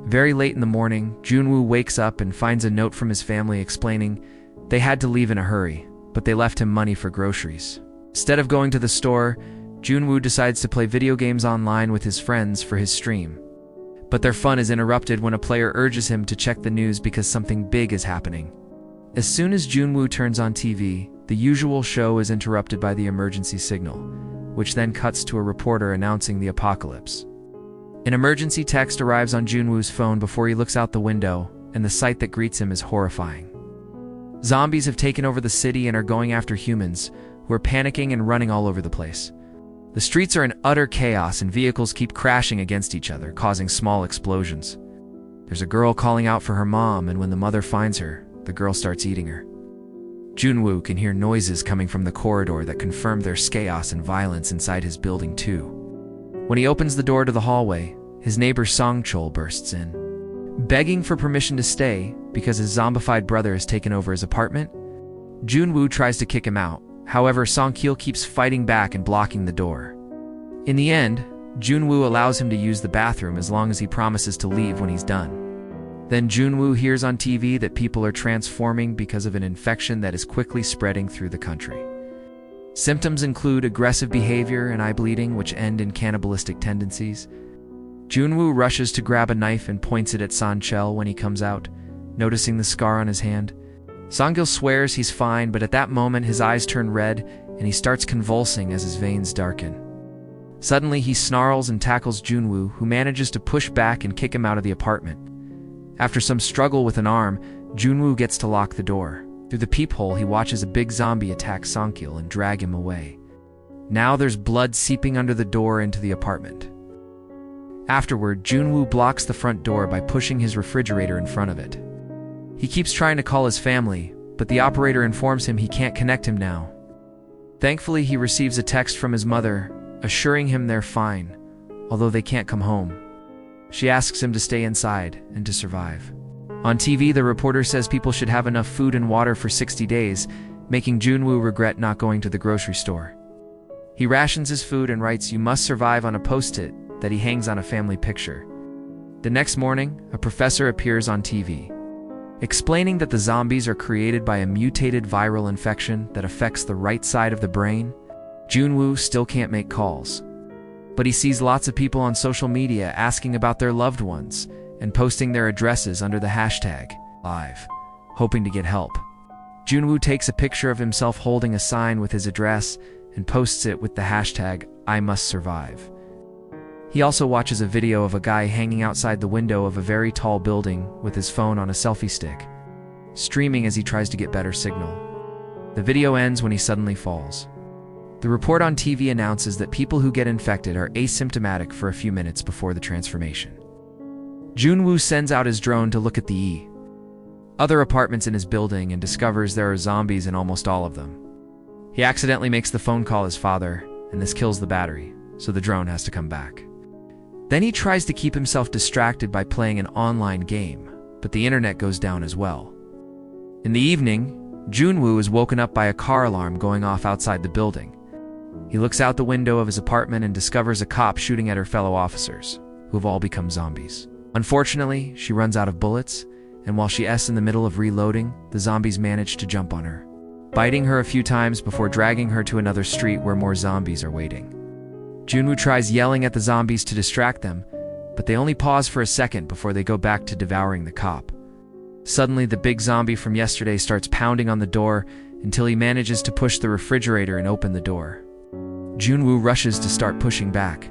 Very late in the morning, Junwoo wakes up and finds a note from his family explaining they had to leave in a hurry, but they left him money for groceries. Instead of going to the store, Junwoo decides to play video games online with his friends for his stream. But their fun is interrupted when a player urges him to check the news because something big is happening. As soon as Junwoo turns on TV, the usual show is interrupted by the emergency signal, which then cuts to a reporter announcing the apocalypse. An emergency text arrives on Junwoo's phone before he looks out the window, and the sight that greets him is horrifying. Zombies have taken over the city and are going after humans, who are panicking and running all over the place. The streets are in utter chaos and vehicles keep crashing against each other, causing small explosions. There's a girl calling out for her mom, and when the mother finds her, the girl starts eating her. Junwoo can hear noises coming from the corridor that confirm there's chaos and violence inside his building too. When he opens the door to the hallway, his neighbor Song-chol bursts in, begging for permission to stay because his zombified brother has taken over his apartment. Junwoo tries to kick him out, however Song-kil keeps fighting back and blocking the door. In the end, Junwoo allows him to use the bathroom as long as he promises to leave when he's done. Then Junwoo hears on TV that people are transforming because of an infection that is quickly spreading through the country. Symptoms include aggressive behavior and eye bleeding, which end in cannibalistic tendencies. Junwoo rushes to grab a knife and points it at Song-chul when he comes out, noticing the scar on his hand. Song-kil swears he's fine, but at that moment his eyes turn red and he starts convulsing as his veins darken. Suddenly he snarls and tackles Junwoo, who manages to push back and kick him out of the apartment. After some struggle with an arm, Junwoo gets to lock the door. Through the peephole, he watches a big zombie attack Song-kil and drag him away. Now there's blood seeping under the door into the apartment. Afterward, Junwoo blocks the front door by pushing his refrigerator in front of it. He keeps trying to call his family, but the operator informs him he can't connect him now. Thankfully, he receives a text from his mother, assuring him they're fine, although they can't come home. She asks him to stay inside and to survive. On TV, the reporter says people should have enough food and water for 60 days, making Junwoo regret not going to the grocery store. He rations his food and writes "You must survive" on a post-it that he hangs on a family picture. The next morning, a professor appears on TV, explaining that the zombies are created by a mutated viral infection that affects the right side of the brain. Junwoo still can't make calls, but he sees lots of people on social media asking about their loved ones and posting their addresses under the hashtag #live, hoping to get help. Junwoo takes a picture of himself holding a sign with his address and posts it with the hashtag #IMustSurvive. He also watches a video of a guy hanging outside the window of a very tall building with his phone on a selfie stick, streaming as he tries to get better signal. The video ends when he suddenly falls. The report on TV announces that people who get infected are asymptomatic for a few minutes before the transformation. Junwoo sends out his drone to look at the other apartments in his building and discovers there are zombies in almost all of them. He accidentally makes the phone call his father, and this kills the battery, so the drone has to come back. Then he tries to keep himself distracted by playing an online game, but the internet goes down as well. In the evening, Junwoo is woken up by a car alarm going off outside the building. He looks out the window of his apartment and discovers a cop shooting at her fellow officers, who have all become zombies. Unfortunately, she runs out of bullets, and while she's in the middle of reloading, the zombies manage to jump on her, biting her a few times before dragging her to another street where more zombies are waiting. Junwoo tries yelling at the zombies to distract them, but they only pause for a second before they go back to devouring the cop. Suddenly, the big zombie from yesterday starts pounding on the door until he manages to push the refrigerator and open the door. Junwoo rushes to start pushing back,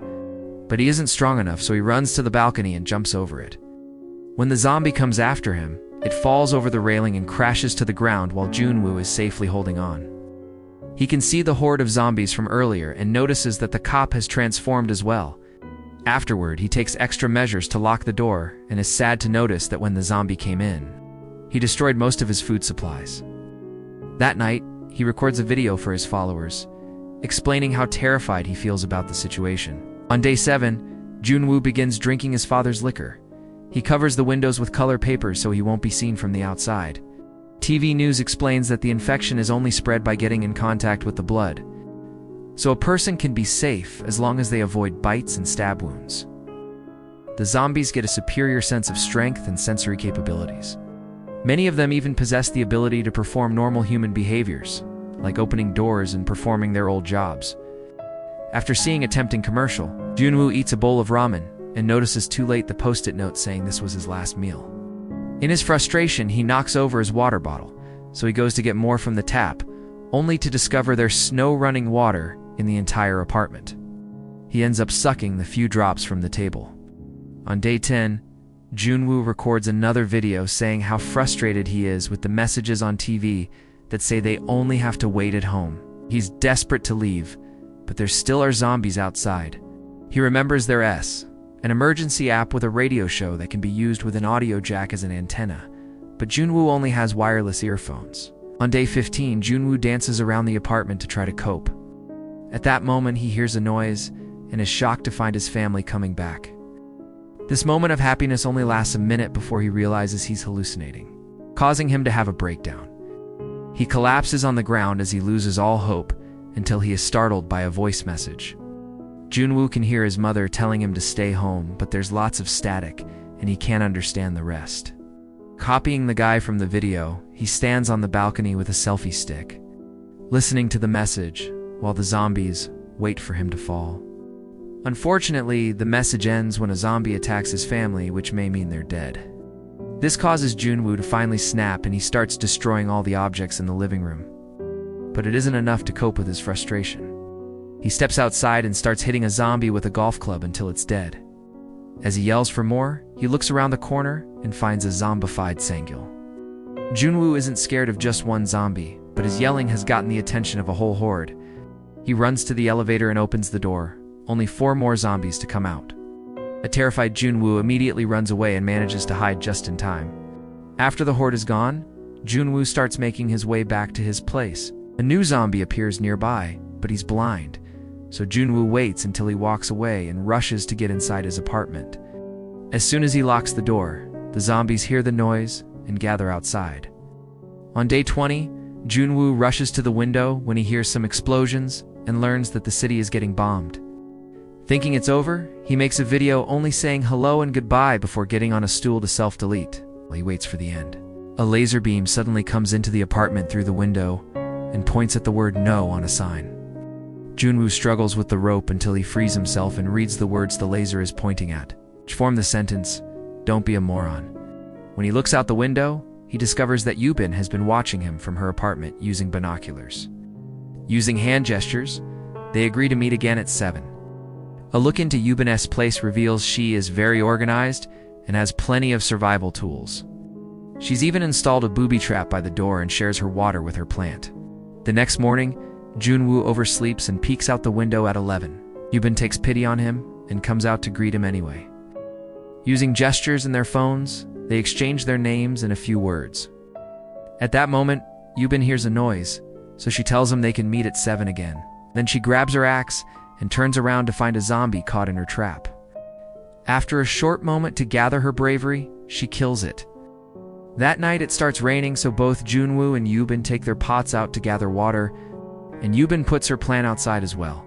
but he isn't strong enough, so he runs to the balcony and jumps over it. When the zombie comes after him, it falls over the railing and crashes to the ground while Junwoo is safely holding on. He can see the horde of zombies from earlier and notices that the cop has transformed as well. Afterward, he takes extra measures to lock the door and is sad to notice that when the zombie came in, he destroyed most of his food supplies. That night, he records a video for his followers, explaining how terrified he feels about the situation. On day 7, Junwoo begins drinking his father's liquor. He covers the windows with color paper so he won't be seen from the outside. TV news explains that the infection is only spread by getting in contact with the blood, so a person can be safe as long as they avoid bites and stab wounds. the zombies get a superior sense of strength and sensory capabilities. Many of them even possess the ability to perform normal human behaviors, like opening doors and performing their old jobs. After seeing a tempting commercial, Junwoo eats a bowl of ramen and notices too late the post-it note saying this was his last meal. In his frustration, he knocks over his water bottle, so he goes to get more from the tap, only to discover there's no running water in the entire apartment. He ends up sucking the few drops from the table. On day 10, Junwoo records another video saying how frustrated he is with the messages on TV that say they only have to wait at home. He's desperate to leave, but there still are zombies outside. He remembers there's an emergency app with a radio show that can be used with an audio jack as an antenna, but Junwoo only has wireless earphones. On day 15, Junwoo dances around the apartment to try to cope. At that moment, he hears a noise and is shocked to find his family coming back. This moment of happiness only lasts a minute before he realizes he's hallucinating, causing him to have a breakdown. He collapses on the ground as he loses all hope until he is startled by a voice message. Junwoo can hear his mother telling him to stay home, but there's lots of static and he can't understand the rest. Copying the guy from the video, he stands on the balcony with a selfie stick, listening to the message while the zombies wait for him to fall. Unfortunately, the message ends when a zombie attacks his family, which may mean they're dead. This causes Junwoo to finally snap and he starts destroying all the objects in the living room. But it isn't enough to cope with his frustration. He steps outside and starts hitting a zombie with a golf club until it's dead. As he yells for more, he looks around the corner and finds a zombified Sangul. Junwoo isn't scared of just one zombie, but his yelling has gotten the attention of a whole horde. He runs to the elevator and opens the door, only 4 more zombies to come out. A terrified Junwoo immediately runs away and manages to hide just in time. After the horde is gone, Junwoo starts making his way back to his place. A new zombie appears nearby, but he's blind, so Junwoo waits until he walks away and rushes to get inside his apartment. As soon as he locks the door, the zombies hear the noise and gather outside. On day 20, Junwoo rushes to the window when he hears some explosions and learns that the city is getting bombed. Thinking it's over, he makes a video only saying hello and goodbye before getting on a stool to self-delete while he waits for the end. A laser beam suddenly comes into the apartment through the window and points at the word no on a sign. Junwoo struggles with the rope until he frees himself and reads the words the laser is pointing at, which form the sentence, "Don't be a moron." When he looks out the window, he discovers that Yubin has been watching him from her apartment using binoculars. Using hand gestures, they agree to meet again at 7. A look into Yubin's place reveals she is very organized and has plenty of survival tools. She's even installed a booby trap by the door and shares her water with her plant. The next morning, Junwoo oversleeps and peeks out the window at 11. Yubin takes pity on him and comes out to greet him anyway. Using gestures and their phones, they exchange their names and a few words. At that moment, Yubin hears a noise, so she tells him they can meet at 7 again. Then she grabs her axe and turns around to find a zombie caught in her trap. After a short moment to gather her bravery, she kills it. That night it starts raining, so both Junwoo and Yubin take their pots out to gather water, and Yubin puts her plant outside as well.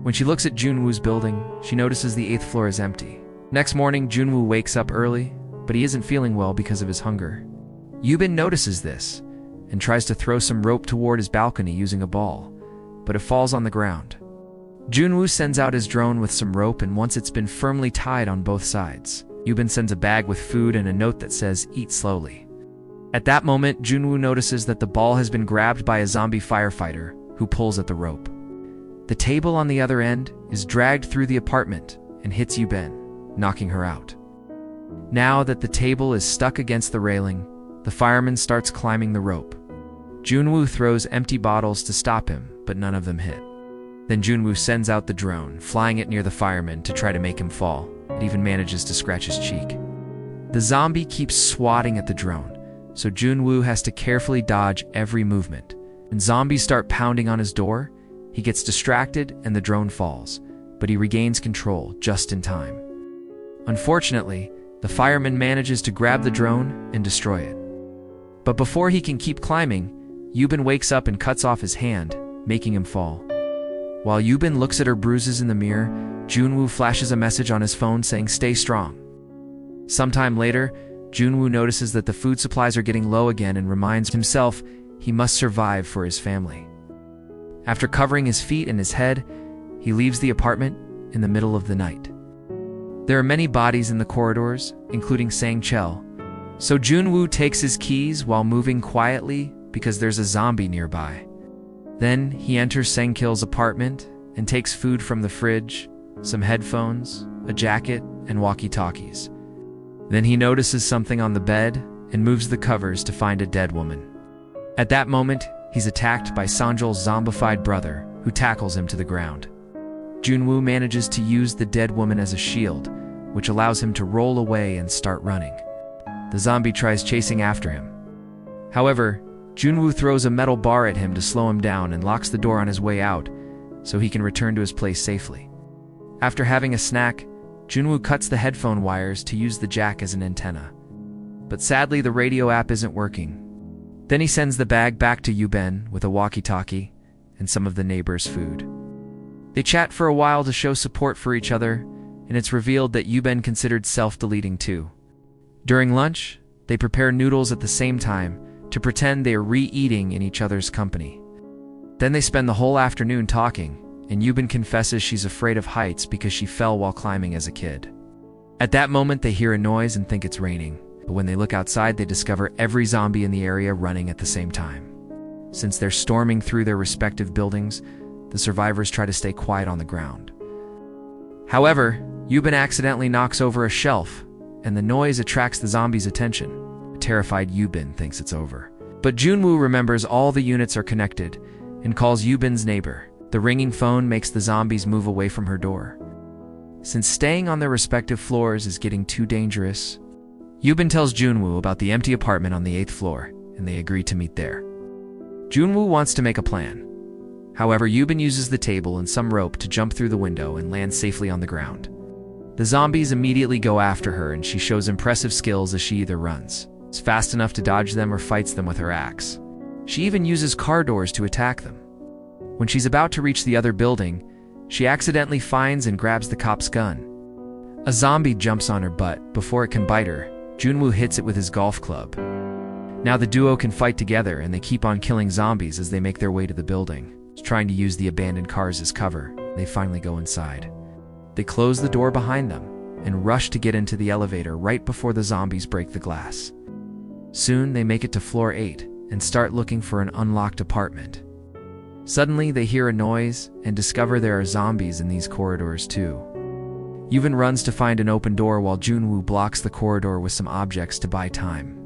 When she looks at Junwoo's building, she notices the 8th floor is empty. Next morning, Junwoo wakes up early, but he isn't feeling well because of his hunger. Yubin notices this and tries to throw some rope toward his balcony using a ball, but it falls on the ground. Junwoo sends out his drone with some rope, and once it's been firmly tied on both sides, Yubin sends a bag with food and a note that says, "Eat slowly." At that moment, Junwoo notices that the ball has been grabbed by a zombie firefighter who pulls at the rope. The table on the other end is dragged through the apartment and hits Yubin, knocking her out. Now that the table is stuck against the railing, the fireman starts climbing the rope. Junwoo throws empty bottles to stop him, but none of them hit. Then Junwoo sends out the drone, flying it near the fireman to try to make him fall. It even manages to scratch his cheek. The zombie keeps swatting at the drone, so Junwoo has to carefully dodge every movement. When zombies start pounding on his door, he gets distracted and the drone falls, but he regains control just in time. Unfortunately, the fireman manages to grab the drone and destroy it. But before he can keep climbing, Yubin wakes up and cuts off his hand, making him fall. While Yubin looks at her bruises in the mirror, Junwoo flashes a message on his phone saying, "Stay strong." Sometime later, Junwoo notices that the food supplies are getting low again and reminds himself he must survive for his family. After covering his feet and his head, he leaves the apartment in the middle of the night. There are many bodies in the corridors, including Sang-chel, so Junwoo takes his keys while moving quietly because there's a zombie nearby. Then he enters Sang-kil's apartment and takes food from the fridge, some headphones, a jacket, and walkie-talkies. Then he notices something on the bed and moves the covers to find a dead woman. At that moment, he's attacked by Sanjol's zombified brother, who tackles him to the ground. Junwoo manages to use the dead woman as a shield, which allows him to roll away and start running. The zombie tries chasing after him. However, Junwoo throws a metal bar at him to slow him down and locks the door on his way out, so he can return to his place safely. After having a snack, Junwoo cuts the headphone wires to use the jack as an antenna. But sadly, the radio app isn't working. Then he sends the bag back to Yuben with a walkie-talkie and some of the neighbors' food. They chat for a while to show support for each other, and it's revealed that Yuben considered self-deleting too. During lunch, they prepare noodles at the same time to pretend they are re-eating in each other's company. Then they spend the whole afternoon talking, and Yuben confesses she's afraid of heights because she fell while climbing as a kid. At that moment, they hear a noise and think it's raining, but when they look outside, they discover every zombie in the area running at the same time. Since they're storming through their respective buildings, the survivors try to stay quiet on the ground. However, Yuben accidentally knocks over a shelf, and the noise attracts the zombies' attention. A terrified Yuben thinks it's over. But Junwoo remembers all the units are connected and calls Yuben's neighbor. The ringing phone makes the zombies move away from her door. Since staying on their respective floors is getting too dangerous, Yuben tells Junwoo about the empty apartment on the 8th floor, and they agree to meet there. Junwoo wants to make a plan. However, Yuben uses the table and some rope to jump through the window and land safely on the ground. The zombies immediately go after her, and she shows impressive skills as she either runs fast enough to dodge them or fights them with her axe. She even uses car doors to attack them. When she's about to reach the other building, she accidentally finds and grabs the cop's gun. A zombie jumps on her butt. Before it can bite her, Junwoo hits it with his golf club. Now the duo can fight together, and they keep on killing zombies as they make their way to the building, trying to use the abandoned cars as cover. They finally go inside. They close the door behind them and rush to get into the elevator right before the zombies break the glass. Soon they make it to floor 8 and start looking for an unlocked apartment. Suddenly they hear a noise and discover there are zombies in these corridors too. Yuben runs to find an open door while Junwoo blocks the corridor with some objects to buy time.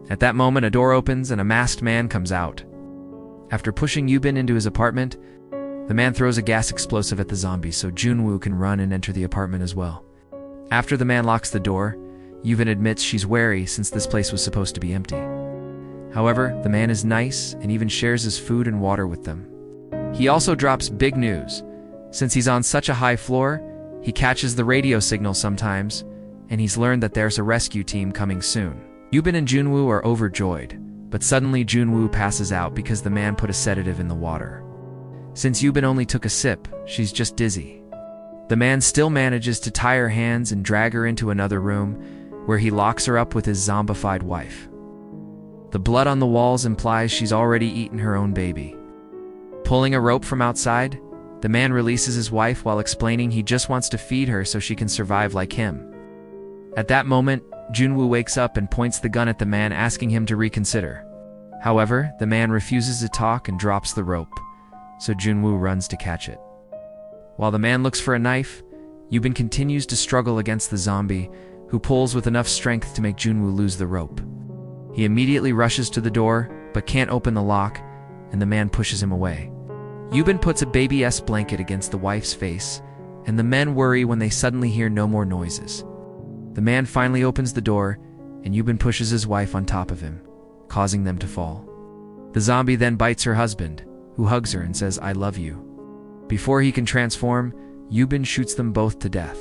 At that moment, a door opens and a masked man comes out. After pushing Yuben into his apartment, the man throws a gas explosive at the zombies so Junwoo can run and enter the apartment as well. After the man locks the door, Yuben admits she's wary since this place was supposed to be empty. However, the man is nice and even shares his food and water with them. He also drops big news. Since he's on such a high floor, he catches the radio signal sometimes, and he's learned that there's a rescue team coming soon. Yuben and Junwoo are overjoyed, but suddenly Junwoo passes out because the man put a sedative in the water. Since Yuben only took a sip, she's just dizzy. The man still manages to tie her hands and drag her into another room, where he locks her up with his zombified wife. The blood on the walls implies she's already eaten her own baby. Pulling a rope from outside, the man releases his wife while explaining he just wants to feed her so she can survive like him. At that moment, Junwoo wakes up and points the gun at the man, asking him to reconsider. However, the man refuses to talk and drops the rope, so Junwoo runs to catch it. While the man looks for a knife, Yuben continues to struggle against the zombie, who pulls with enough strength to make Junwoo lose the rope. He immediately rushes to the door, but can't open the lock, and the man pushes him away. Yuben puts a baby-esque blanket against the wife's face, and the men worry when they suddenly hear no more noises. The man finally opens the door, and Yuben pushes his wife on top of him, causing them to fall. The zombie then bites her husband, who hugs her and says, "I love you." Before he can transform, Yuben shoots them both to death.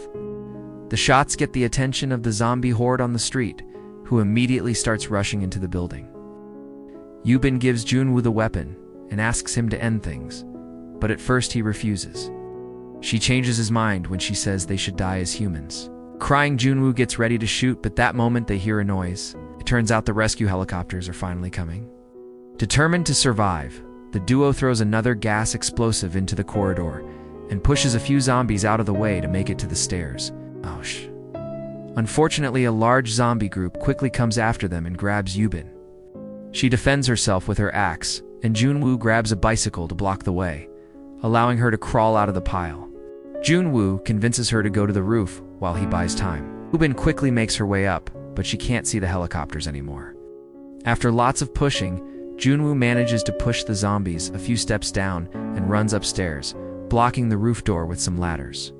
The shots get the attention of the zombie horde on the street, who immediately starts rushing into the building. Yuben gives Junwoo the weapon and asks him to end things, but at first he refuses. She changes his mind when she says they should die as humans. Crying Junwoo gets ready to shoot, but that moment they hear a noise. It turns out the rescue helicopters are finally coming. Determined to survive, the duo throws another gas explosive into the corridor and pushes a few zombies out of the way to make it to the stairs. Ouch. Unfortunately, a large zombie group quickly comes after them and grabs Yubin. She defends herself with her axe, and Junwoo grabs a bicycle to block the way, allowing her to crawl out of the pile. Junwoo convinces her to go to the roof while he buys time. Yubin quickly makes her way up, but she can't see the helicopters anymore. After lots of pushing, Junwoo manages to push the zombies a few steps down and runs upstairs, blocking the roof door with some ladders.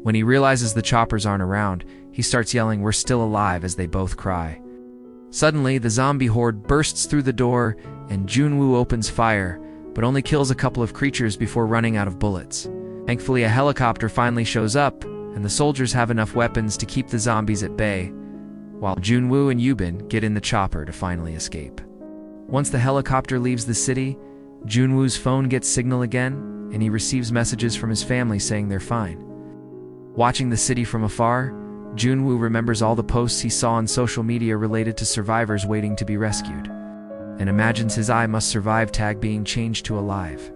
When he realizes the choppers aren't around, he starts yelling, "We're still alive," as they both cry. Suddenly, the zombie horde bursts through the door, and Junwoo opens fire, but only kills a couple of creatures before running out of bullets. Thankfully, a helicopter finally shows up, and the soldiers have enough weapons to keep the zombies at bay, while Junwoo and Yubin get in the chopper to finally escape. Once the helicopter leaves the city, Junwoo's phone gets signal again, and he receives messages from his family saying they're fine. Watching the city from afar, Junwoo remembers all the posts he saw on social media related to survivors waiting to be rescued, and imagines his "I must survive" tag being changed to "alive."